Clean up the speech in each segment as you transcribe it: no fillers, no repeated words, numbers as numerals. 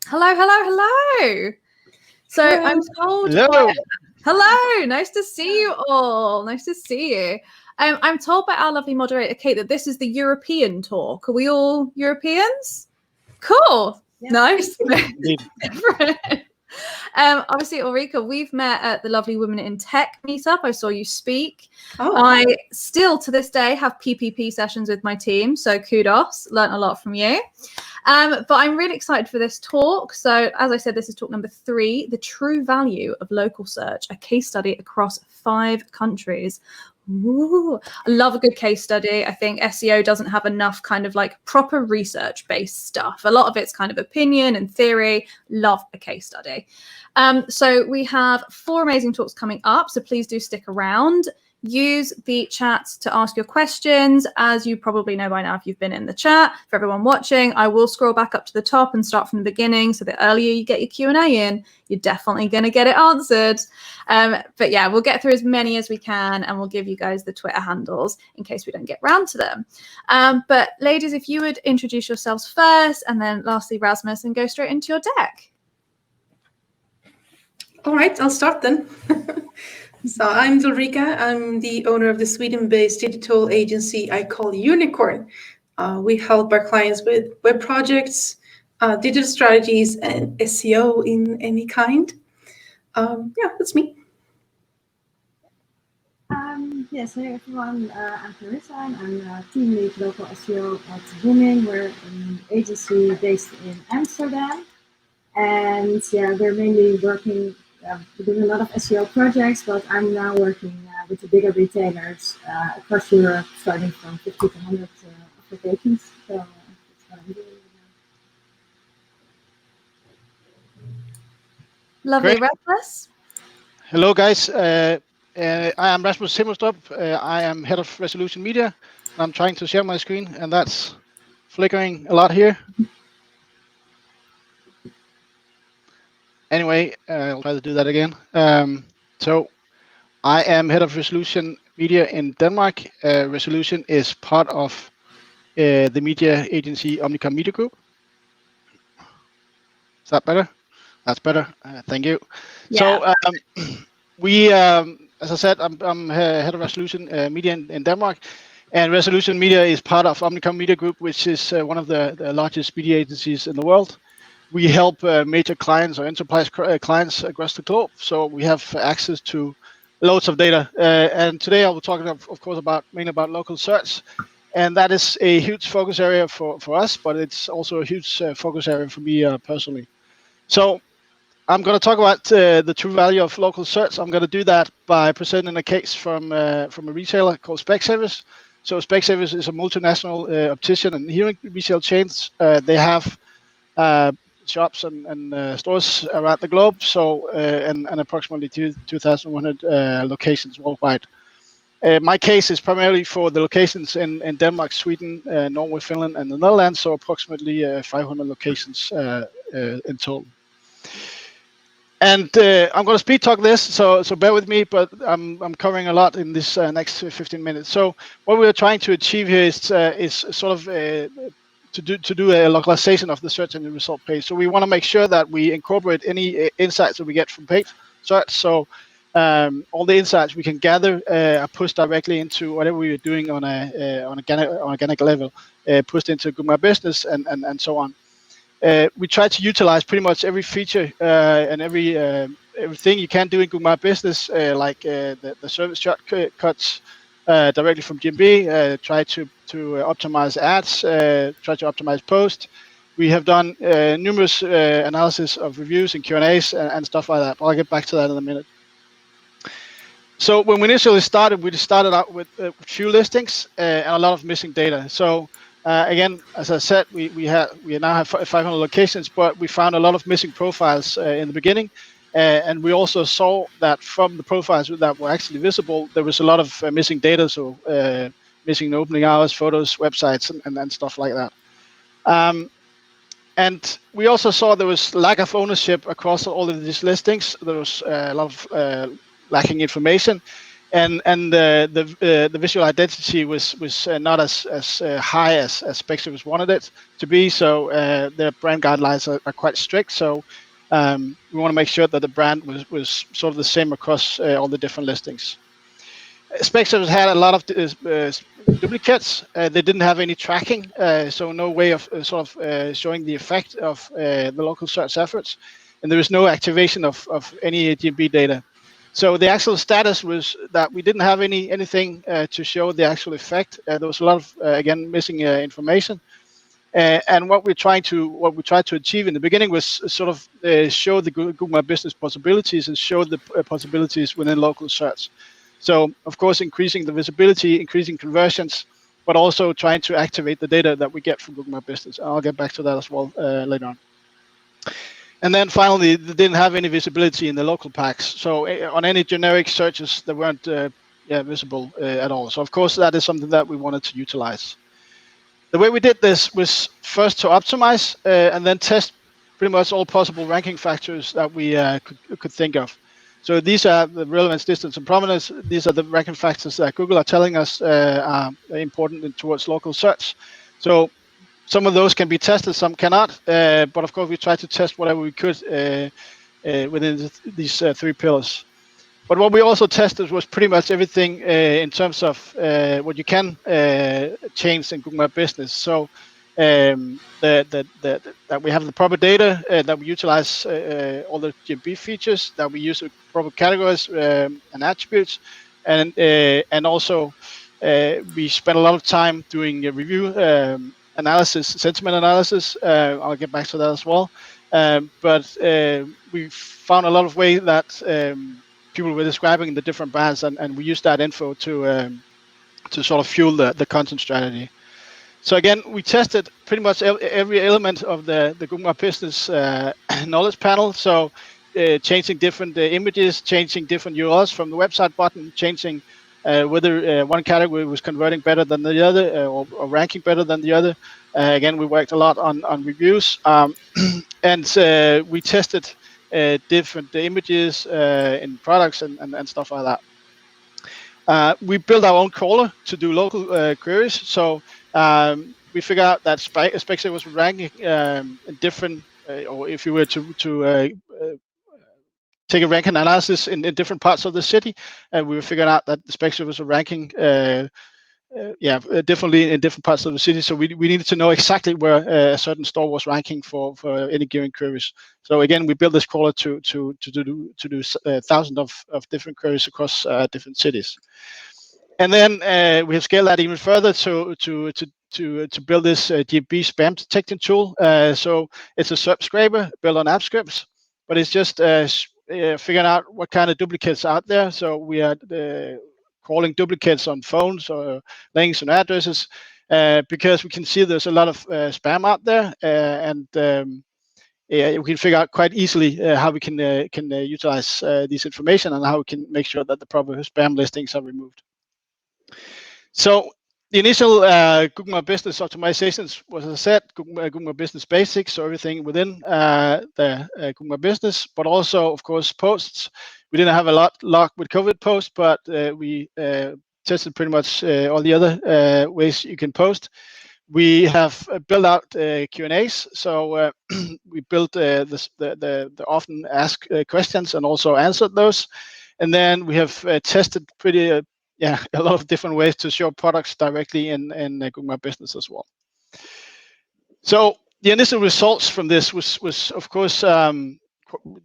Hello, hello, hello. So Hello. I'm told. Hello. Hello, nice to see you all. Nice to see you. I'm told by our lovely moderator Kate that this is the European talk. Are we all Europeans? Cool. Yeah. Nice. Obviously, Ulrika, we've met at the Lovely Women in Tech meetup. I saw you speak. Oh. I still, to this day, have PPP sessions with my team, so kudos. Learned a lot from you. But I'm really excited for this talk. So, as I said, this is talk number 3, The True Value of Local Search, a case study across 5 countries. Ooh, I love a good case study. I think SEO doesn't have enough kind of like proper research-based stuff. A lot of it's kind of opinion and theory. Love a case study. So we have 4 amazing talks coming up, so please do stick around. Use the chat to ask your questions. As you probably know by now if you've been in the chat, for everyone watching, I will scroll back up to the top and start from the beginning, so the earlier you get your Q&A in, you're definitely going to get it answered. But yeah, we'll get through as many as we can, and we'll give you guys the Twitter handles in case we don't get round to them. But ladies, if you would introduce yourselves first, and then lastly Rasmus, and go straight into your deck. All right, I'll start then. So I'm Ulrika. I'm the owner of the Sweden-based digital agency I call Unicorn. We help our clients with web projects, digital strategies, and SEO in any kind. Yeah, that's me. Yes, hey everyone, I'm Clarissa. I'm a team lead local SEO at Booming. We're an agency based in Amsterdam. And yeah, we're mainly working, we're doing a lot of SEO projects, but I'm now working with the bigger retailers across Europe, starting from 50 to 100 applications. So that's what I'm doing now. Lovely. Rasmus. Hello, guys. I am Rasmus Himmelstrup. I am head of Resolution Media. I'm trying to share my screen, and that's flickering a lot here. Anyway, I'll try to do that again. So I am head of Resolution Media in Denmark. Resolution is part of the media agency Omnicom Media Group. Is that better? That's better. Thank you. Yeah. So we, as I said, I'm head of Resolution Media in Denmark. And Resolution Media is part of Omnicom Media Group, which is one of the largest media agencies in the world. We help major clients or enterprise clients across the globe. So we have access to loads of data. And today I will talk, of course, mainly about local search. And that is a huge focus area for us, but it's also a huge focus area for me personally. So I'm going to talk about the true value of local search. I'm going to do that by presenting a case from a retailer called Specsavers. So Specsavers is a multinational optician and hearing retail chains. They have shops and stores around the globe, so and approximately 2,100 locations worldwide. My case is primarily for the locations in Denmark, Sweden, Norway, Finland, and the Netherlands, so approximately 500 locations in total. And I'm going to speed talk this, so bear with me, but I'm covering a lot in this next 15 minutes. So what we're trying to achieve here is sort of to do a localization of the search engine result page. So we want to make sure that we incorporate any insights that we get from paid search. So all the insights we can gather are pushed directly into whatever we are doing on a organic level, pushed into Google My Business and so on. We try to utilize pretty much every feature and everything you can do in Google My Business, like the service shortcuts directly from GMB. Try to optimize ads. Try to optimize posts. We have done numerous analysis of reviews and Q&As and stuff like that. But I'll get back to that in a minute. So when we initially started, we started out with a few listings and a lot of missing data. So again, as I said, we now have 500 locations, but we found a lot of missing profiles in the beginning. And we also saw that from the profiles that were actually visible, there was a lot of missing data, so missing opening hours, photos, websites, and stuff like that. And we also saw there was lack of ownership across all of these listings. There was a lot of lacking information. and the visual identity was not as high as Specsavers wanted it to be. So their brand guidelines are quite strict. So we want to make sure that the brand was sort of the same across all the different listings. Specsavers had a lot of duplicates. They didn't have any tracking, so no way of showing the effect of the local search efforts, and there was no activation of any GMB data. So the actual status was that we didn't have anything to show the actual effect. There was a lot of again missing information. And what we tried to achieve in the beginning was sort of show the Google My Business possibilities and show the possibilities within local search. So of course, increasing the visibility, increasing conversions, but also trying to activate the data that we get from Google My Business. I'll get back to that as well later on. And then finally, they didn't have any visibility in the local packs. So on any generic searches, they weren't visible at all. So of course, that is something that we wanted to utilize. The way we did this was first to optimize and then test pretty much all possible ranking factors that we could think of. So these are the relevance, distance, and prominence. These are the ranking factors that Google are telling us are important towards local search. So some of those can be tested, some cannot. But of course, we try to test whatever we could within these 3 pillars. But what we also tested was pretty much everything in terms of what you can change in Google My Business. So that we have the proper data, that we utilize all the GMB features, that we use the proper categories and attributes, and also we spend a lot of time doing a review analysis, sentiment analysis. I'll get back to that as well. But we found a lot of ways that people were describing the different brands, and we use that info to sort of fuel the content strategy. So again, we tested pretty much every element of the Google My Business knowledge panel. So changing different images, changing different URLs from the website button, changing whether one category was converting better than the other or ranking better than the other. Again, we worked a lot on reviews, and we tested different images in products and stuff like that. We built our own crawler to do local queries. So we figured out that Specsavers was ranking in different, or if you were to take a ranking analysis in different parts of the city, and we were figuring out that the Specsavers were ranking differently in different parts of the city. So we needed to know exactly where a certain store was ranking for any given queries. So again, we built this crawler to do thousands of different queries across different cities. And then we have scaled that even further to build this GMB spam detection tool. So it's a SERP scraper built on app scripts, but it's just figuring out what kind of duplicates are out there. So we are crawling duplicates on phones or links and addresses because we can see there's a lot of spam out there, and we can figure out quite easily how we can utilize this information and how we can make sure that the proper spam listings are removed. So the initial Google My Business optimizations was, as I said, Google My Business Basics, so everything within the Google My Business, but also, of course, posts. We didn't have a lot luck with COVID posts, but we tested pretty much all the other ways you can post. We have built out Q&As, so we built the often asked questions and also answered those. And then we have tested a lot of different ways to show products directly in Google My Business as well. So the initial results from this was of course,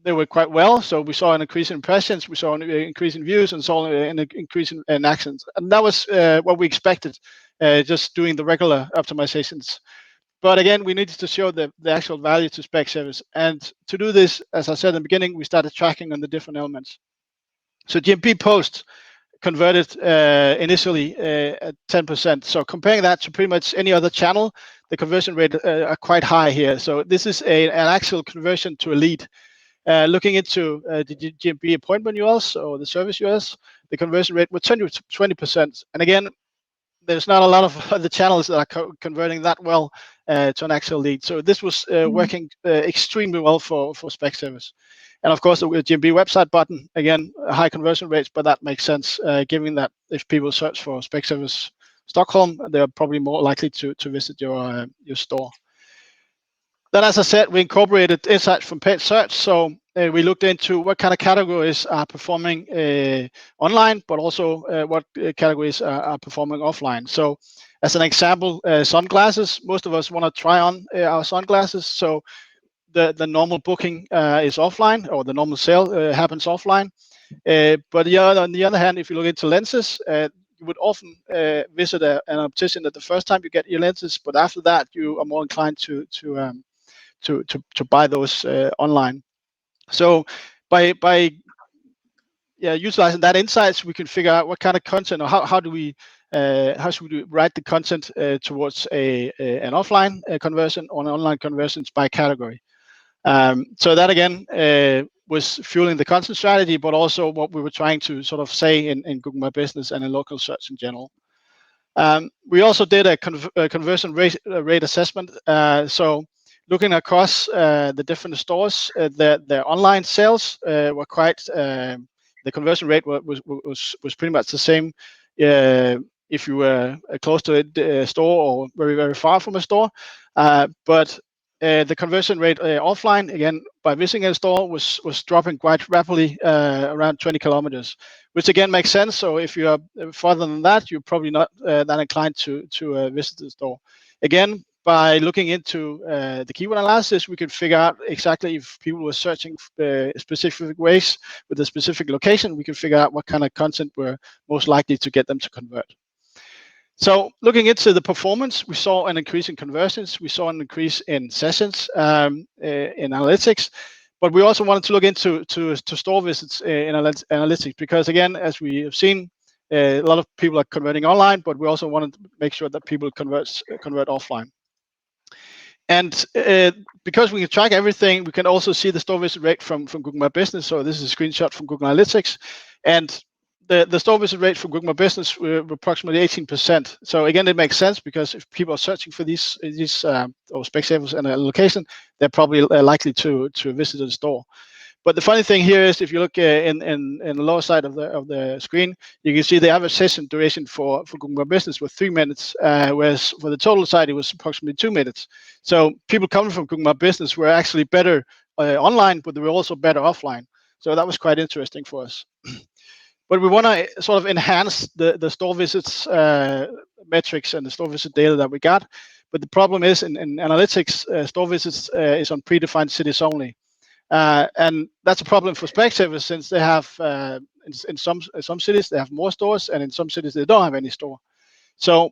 they were quite well. So we saw an increase in impressions, we saw an increase in views, and saw an increase in actions. And that was what we expected, just doing the regular optimizations. But again, we needed to show the actual value to Specsavers. And to do this, as I said in the beginning, we started tracking on the different elements. So GMB posts converted initially at 10%. So comparing that to pretty much any other channel, the conversion rate are quite high here. So this is an actual conversion to a lead. Looking into the GMB appointment URLs or the service URLs, the conversion rate was 20%. And again, there's not a lot of the channels that are converting that well to an actual lead. So this was working extremely well for Specsavers. And of course, the GMB website button, again, high conversion rates, but that makes sense, given that if people search for Specsavers Stockholm, they're probably more likely to visit your store. Then, as I said, we incorporated insights from paid search. So we looked into what kind of categories are performing online, but also what categories are performing offline. So as an example, sunglasses, most of us want to try on our sunglasses. So the normal booking is offline, or the normal sale happens offline. But on the other hand, if you look into lenses, you would often visit an optician at the first time you get your lenses, but after that, you are more inclined to buy those online. So by utilizing that insights, we can figure out what kind of content, or how should we write the content towards an offline conversion or an online conversions by category. So that again was fueling the content strategy, but also what we were trying to sort of say in Google My Business and in local search in general. We also did a conversion rate assessment. So looking across the different stores, their online sales were quite. The conversion rate was pretty much the same if you were close to a store or very, very far from a store. But the conversion rate offline, again, by visiting a store, was dropping quite rapidly, around 20 kilometers, which again makes sense. So if you are farther than that, you're probably not that inclined to visit the store. Again, by looking into the keyword analysis, we could figure out exactly if people were searching specific ways with a specific location. We could figure out what kind of content were most likely to get them to convert. So looking into the performance, we saw an increase in conversions. We saw an increase in sessions in analytics, but we also wanted to look into store visits in analytics, because again, as we have seen, a lot of people are converting online, but we also wanted to make sure that people convert offline. And because we can track everything, we can also see the store visit rate from Google My Business. So this is a screenshot from Google Analytics, and the store visit rate for Google My Business were approximately 18%. So again, it makes sense, because if people are searching for these or Specsavers in a location, they're probably likely to visit the store. But the funny thing here is, if you look in the lower side of the screen, you can see the average session duration for Google My Business was 3 minutes, whereas for the total site it was approximately 2 minutes. So people coming from Google My Business were actually better online, but they were also better offline. So that was quite interesting for us. But we want to sort of enhance the store visits metrics and the store visit data that we got. But the problem is in analytics, store visits is on predefined cities only. And that's a problem for Specsavers, since they have in some cities they have more stores, and in some cities they don't have any store. So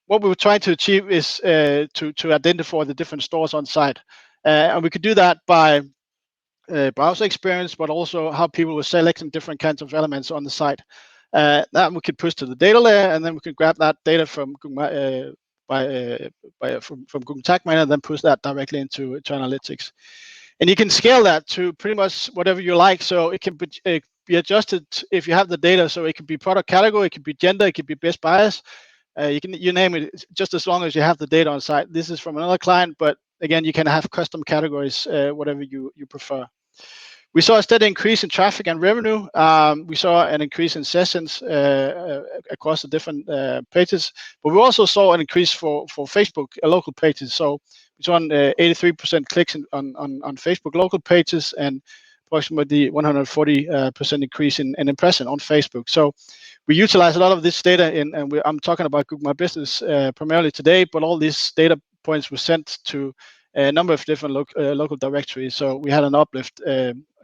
what we were trying to achieve is to identify the different stores on site, and we could do that by browser experience, but also how people were selecting different kinds of elements on the site. That we could push to the data layer, and then we could grab that data from Google from Google Tag Manager, and then push that directly into analytics. And you can scale that to pretty much whatever you like. So it can be adjusted if you have the data. So it can be product category, it could be gender, it could be best buyers. You name it, just as long as you have the data on site. This is from another client, but again, you can have custom categories, whatever you prefer. We saw a steady increase in traffic and revenue. We saw an increase in sessions across the different pages, but we also saw an increase for Facebook local pages. So we saw an 83% clicks on Facebook local pages, and approximately 140% increase in impression on Facebook. So we utilize a lot of this data I'm talking about Google My Business primarily today, but all these data points were sent to a number of different local directories. So we had an uplift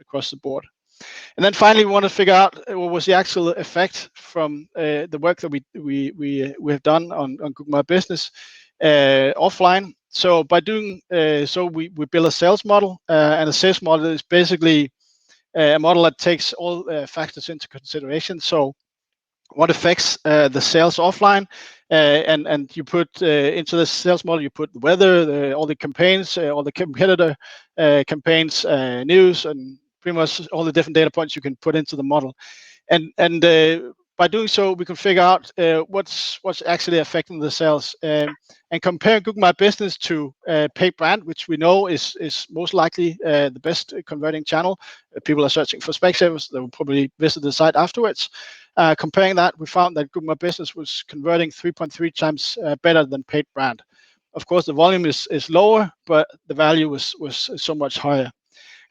across the board. And then finally, we want to figure out what was the actual effect from the work that we have done on Google My Business offline. So by doing so, we build a sales model, and a sales model is basically a model that takes all factors into consideration. So what affects the sales offline, and you put into the sales model, you put the weather, all the campaigns, all the competitor campaigns, news, and pretty much all the different data points you can put into the model. And by doing so, we can figure out what's actually affecting the sales, and compare Google My Business to paid brand, which we know is most likely the best converting channel. People are searching for Specsavers, they will probably visit the site afterwards. Comparing that, we found that Google My Business was converting 3.3 times better than paid brand. Of course, the volume is lower, but the value was so much higher.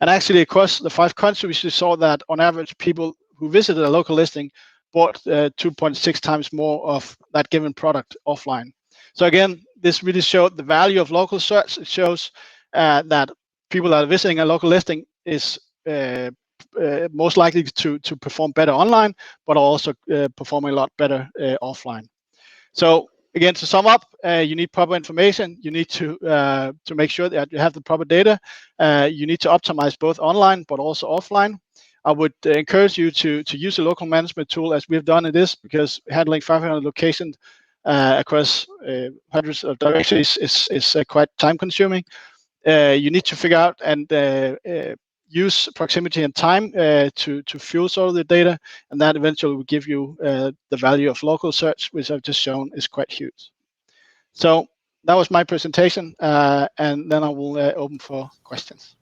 And actually, across the 5 countries, we saw that on average, people who visited a local listing bought 2.6 times more of that given product offline. So again, this really showed the value of local search. It shows that people that are visiting a local listing is most likely to perform better online, but also performing a lot better offline. So again, to sum up, you need proper information. You need to make sure that you have the proper data. You need to optimize both online, but also offline. I would encourage you to use a local management tool as we've done in this, because handling 500 locations across hundreds of directories is quite time consuming. You need to figure out and use proximity and time to fuel all of the data, and that eventually will give you the value of local search, which I've just shown is quite huge. So that was my presentation, and then I will open for questions.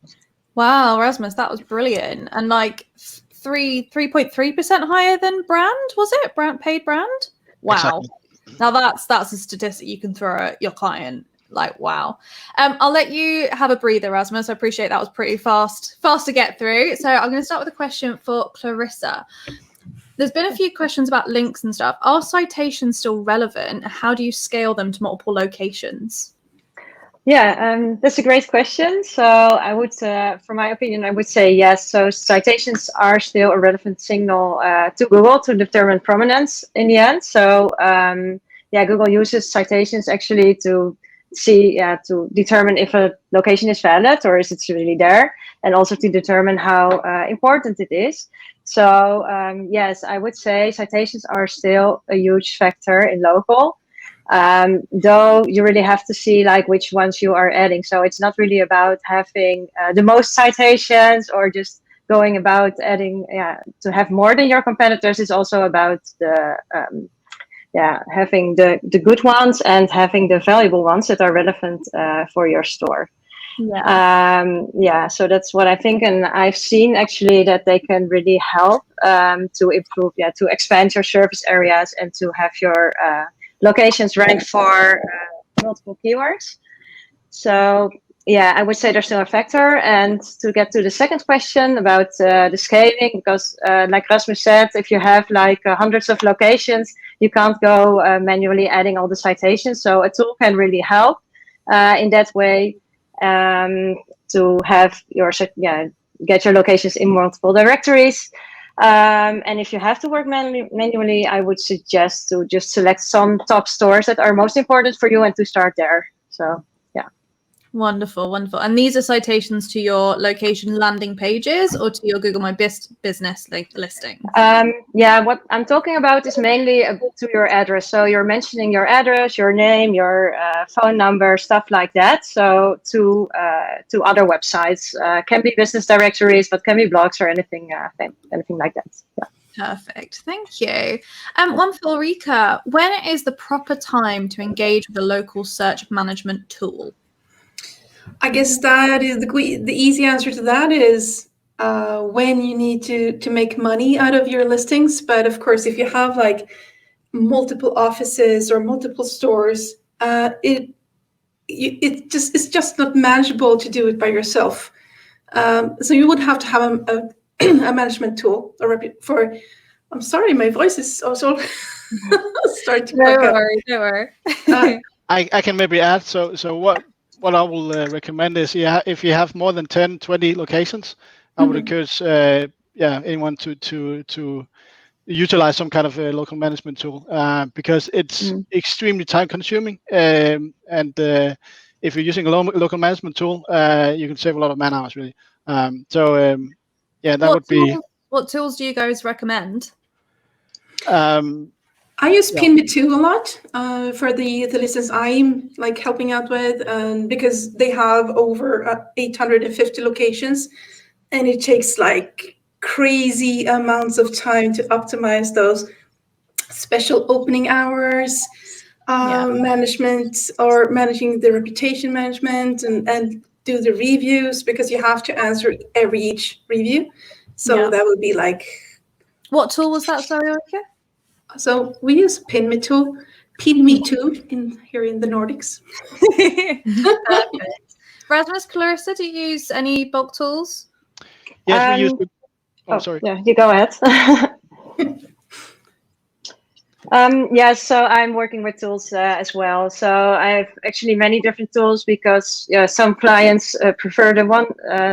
Wow, Rasmus, that was brilliant. And like 3.3% higher than brand, was it? Paid brand? Wow. Exactly. Now that's a statistic you can throw at your client. Like, wow. I'll let you have a breather, Rasmus. I appreciate that was pretty fast to get through. So I'm going to start with a question for Clarissa. There's been a few questions about links and stuff. Are citations still relevant? How do you scale them to multiple locations? Yeah, that's a great question. So I would, from my opinion, I would say yes. So citations are still a relevant signal to Google to determine prominence in the end. So yeah, Google uses citations actually to see, to determine if a location is valid or is it really there, and also to determine how important it is. So yes, I would say citations are still a huge factor in local. Though you really have to see like which ones you are adding. So it's not really about having the most citations or just going about adding to have more than your competitors. It's also about the having the good ones and having the valuable ones that are relevant for your store. So that's what I think, and I've seen actually that they can really help to improve, to expand your service areas and to have your locations rank for multiple keywords. So yeah, I would say there's still a factor. And to get to the second question about the scaling, because like Rasmus said, if you have like hundreds of locations, you can't go manually adding all the citations. So a tool can really help in that way to have your get your locations in multiple directories. And if you have to work manually, I would suggest to just select some top stores that are most important for you and to start there. So, yeah. Wonderful, wonderful. And these are citations to your location landing pages or to your Google My Business listing? Yeah, what I'm talking about is mainly to your address. So you're mentioning your address, your name, your phone number, stuff like that. So to other websites, can be business directories, but can be blogs or anything like that. Yeah. Perfect. Thank you. One for Ulrika. When is the proper time to engage with a local search management tool? I guess that is the easy answer to that is when you need to make money out of your listings. But of course, if you have like multiple offices or multiple stores, it's just not manageable to do it by yourself. So you would have to have a management tool for. I'm sorry, my voice is also starting to work out. Don't worry. I can maybe add. So what I will recommend is, if you have more than 10, 20 locations, I would encourage anyone to utilize some kind of a local management tool because it's extremely time consuming. And if you're using a local management tool, you can save a lot of man hours really. What tools do you guys recommend? I use PinMe2 a lot for the listings I'm like helping out with, because they have over 850 locations, and it takes like crazy amounts of time to optimize those. special opening hours, management, or managing the reputation management, and do the reviews, because you have to answer each review. So that would be like. What tool was that, sorry, Ulrika? So we use PinMe tool here in the Nordics. Perfect. Rasmus, Clarissa, do you use any bulk tools? Yes, we use. Sorry. Yeah, you go ahead. So I'm working with tools as well. So I have actually many different tools, because some clients prefer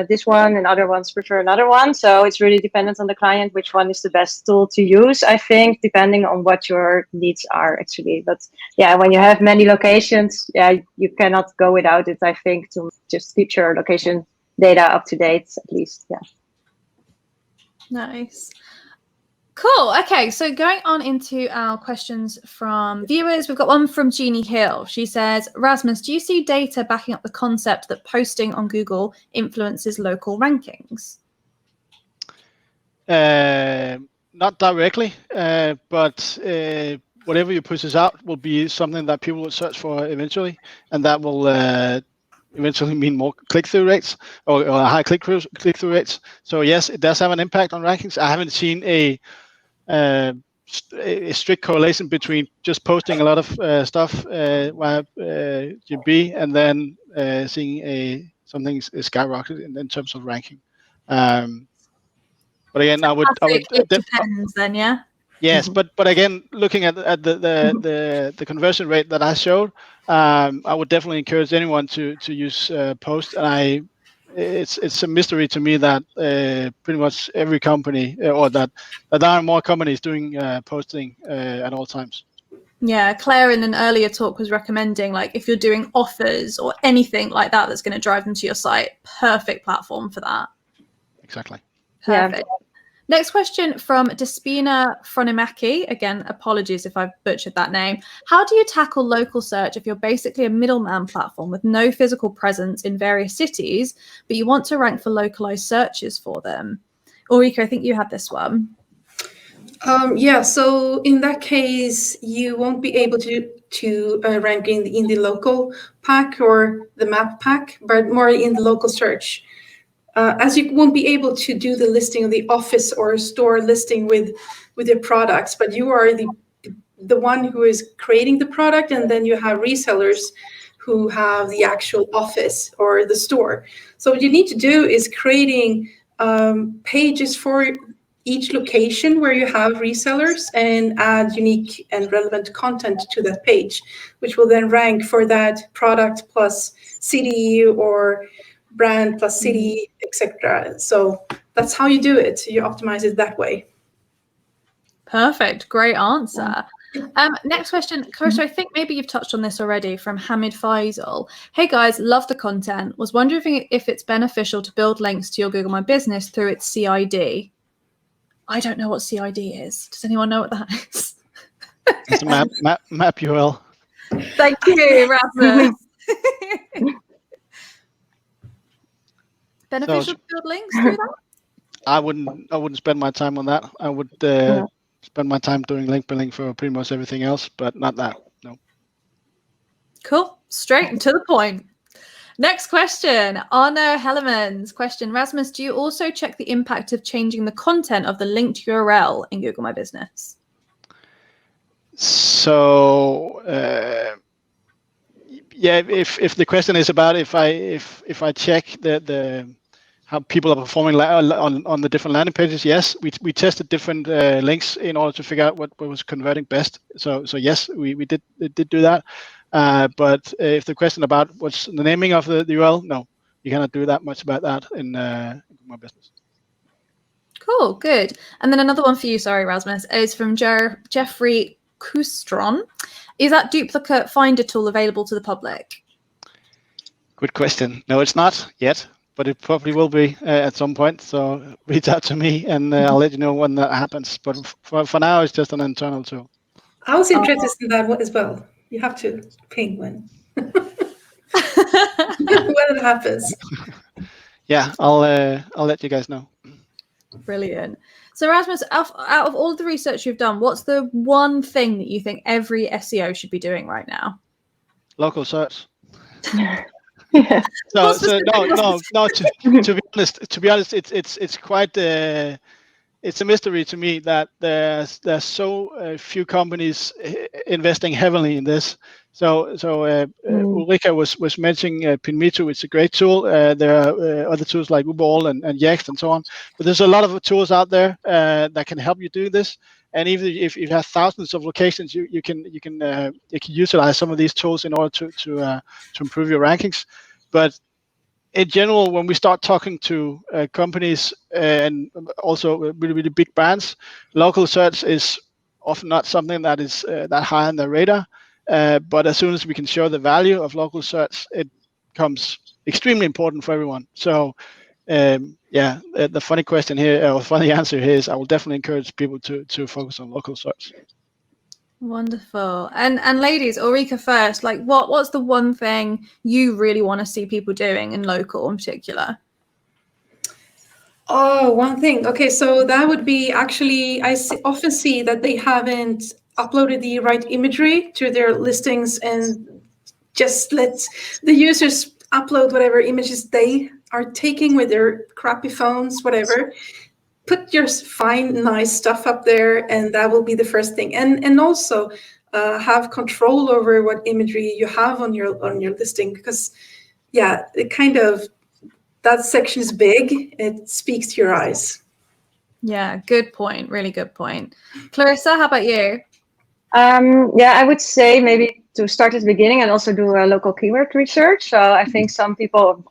this one, and other ones prefer another one. So it's really dependent on the client which one is the best tool to use, I think, depending on what your needs are actually. But yeah, when you have many locations, you cannot go without it, I think, to just keep your location data up to date, at least. Yeah. Nice. Cool. Okay, so going on into our questions from viewers, we've got one from Jeannie Hill. She says, Rasmus, do you see data backing up the concept that posting on Google influences local rankings? Not directly, but whatever you pushes out will be something that people will search for eventually, and that will eventually mean more click-through rates or high click-through rates. So yes, it does have an impact on rankings. I haven't seen a strict correlation between just posting a lot of stuff via GB and then seeing something skyrocket in terms of ranking. But again, I would it depends then, yeah. Yes, but again, looking at the conversion rate that I showed, I would definitely encourage anyone to use post. And it's a mystery to me that pretty much every company or that there are more companies doing posting at all times. Yeah, Claire in an earlier talk was recommending, like, if you're doing offers or anything like that that's going to drive them to your site, perfect platform for that. Exactly. Perfect. Yeah. Next question from Despina Fronimaki. Again, apologies if I've butchered that name. How do you tackle local search if you're basically a middleman platform with no physical presence in various cities, but you want to rank for localized searches for them? Ulrika, I think you had this one. So in that case, you won't be able to rank in the local pack or the map pack, but more in the local search. As you won't be able to do the listing of the office or store listing with your products, but you are the one who is creating the product, and then you have resellers who have the actual office or the store. So what you need to do is creating pages for each location where you have resellers and add unique and relevant content to that page, which will then rank for that product plus city or brand plus city, etc. So that's how you do it. You optimize it that way. Perfect. Great answer. Next question, Clarissa, I think maybe you've touched on this already, from Hamid Faisal. Hey guys, love the content. Was wondering if it's beneficial to build links to your Google My Business through its CID. I don't know what CID is. Does anyone know what that is? It's a map URL. Thank you, Rasmus. Beneficial to build links through that? I wouldn't spend my time on that. I would spend my time doing link building for pretty much everything else, but not that. No. Cool. Straight and to the point. Next question, Arno Hellemans. Question, Rasmus, do you also check the impact of changing the content of the linked URL in Google My Business? So if the question is about if I check the how people are performing on the different landing pages, yes, we tested different links in order to figure out what was converting best. So yes, we did do that. But if the question about what's the naming of the URL, no, you cannot do that much about that in My Business. Cool, good. And then another one for you, sorry, Rasmus, is from Jeffrey Kustron. Is that duplicate finder tool available to the public? Good question. No, it's not yet, but it probably will be at some point. So reach out to me and I'll let you know when that happens. But for now, it's just an internal tool. I was interested in that one as well. You have to ping when it happens. Yeah, I'll let you guys know. Brilliant. So Rasmus, out of all the research you've done, what's the one thing that you think every SEO should be doing right now? Local search. Yeah. No. To be honest, it's quite. It's a mystery to me that there's so few companies investing heavily in this. So Ulrika was mentioning Pinmito. It's a great tool. There are other tools like Hobart and Yext and so on. But there's a lot of tools out there that can help you do this. And even if you have thousands of locations, you can utilize some of these tools in order to improve your rankings. But in general, when we start talking to companies and also really big brands, local search is often not something that is that high on their radar. But as soon as we can show the value of local search, it becomes extremely important for everyone. So the funny question here, or funny answer here is I will definitely encourage people to focus on local search. Wonderful. And ladies, Ulrika first, like what's the one thing you really want to see people doing in local in particular? Oh, one thing. Okay, so that would be actually, often see that they haven't uploaded the right imagery to their listings and just let the users upload whatever images they are taking with their crappy phones, whatever. Put your fine, nice stuff up there, and that will be the first thing. And also have control over what imagery you have on your listing, because it kind of, that section is big. It speaks to your eyes. Yeah, good point. Really good point. Clarissa, how about you? I would say maybe to start at the beginning and also do a local keyword research. So I think some people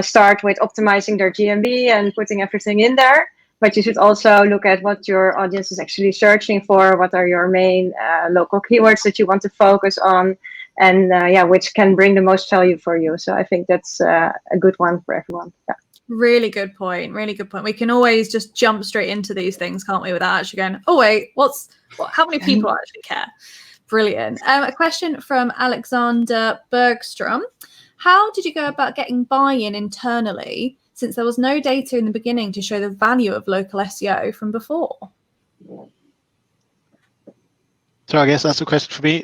start with optimizing their GMB and putting everything in there. But you should also look at what your audience is actually searching for, what are your main local keywords that you want to focus on, and which can bring the most value for you. So I think that's a good one for everyone. Yeah. Really good point. Really good point. We can always just jump straight into these things, can't we, without actually going, oh, wait, how many people actually care? Brilliant. A question from Alexander Bergstrom. How did you go about getting buy-in internally, since there was no data in the beginning to show the value of local SEO from before? So I guess that's a question for me.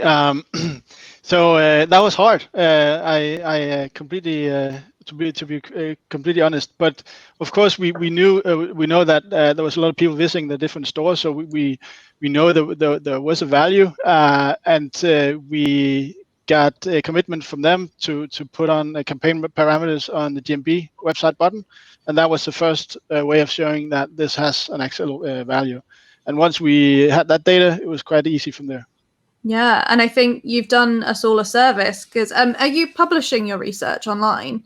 So that was hard. I completely, to be completely honest. But of course, we know that there was a lot of people visiting the different stores, so we know that there was a value, and we got a commitment from them to put on campaign parameters on the GMB website button, and that was the first way of showing that this has an actual value. And once we had that data, it was quite easy from there. Yeah, and I think you've done us all a service, because are you publishing your research online?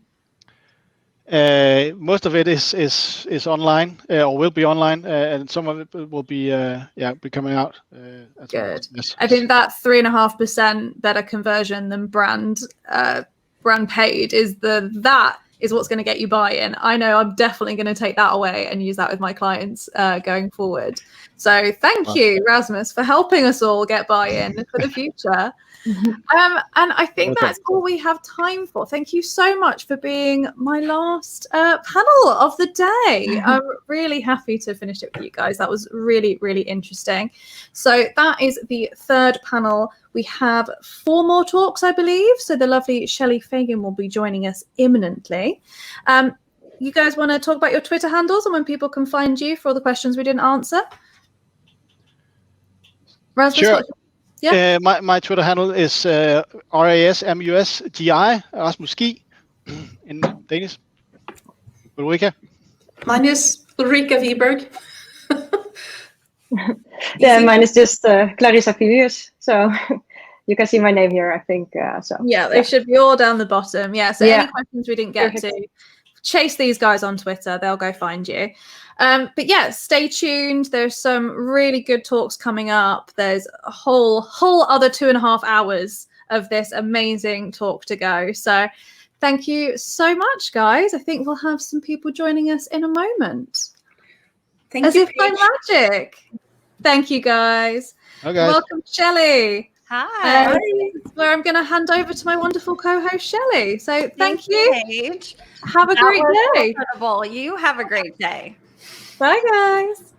Most of it is online, or will be online, and some of it will be coming out. Good. Yes. I think that 3.5% better conversion than brand paid is what's going to get you buy-in. I know I'm definitely going to take that away and use that with my clients going forward. So thank you, Rasmus, for helping us all get buy-in for the future. And I think that's all we have time for. Thank you so much for being my last panel of the day. I'm really happy to finish it with you guys. That was really, really interesting. So that is the third panel. We have 4 more talks, I believe. So the lovely Shelley Fagan will be joining us imminently. You guys want to talk about your Twitter handles and when people can find you for all the questions we didn't answer? Rasmus, sure. Yeah. My Twitter handle is RASMUSGI, Rasmus Ski, in Danish. Ulrika? Mine is Ulrika Viberg. Mine is just Clarissa Filius. So you can see my name here, I think. They should be all down the bottom. Yeah. So any questions we didn't get Perfect. to, chase these guys on Twitter. They'll go find you. But yeah, stay tuned. There's some really good talks coming up. There's a whole other 2.5 hours of this amazing talk to go. So thank you so much, guys. I think we'll have some people joining us in a moment. Thank you, As if by magic. Thank you, guys. Okay. Welcome, Shelley. Hi. This is where I'm going to hand over to my wonderful co-host, Shelley. So thank you. Paige. Have a great day. Incredible. You have a great day. Bye, guys.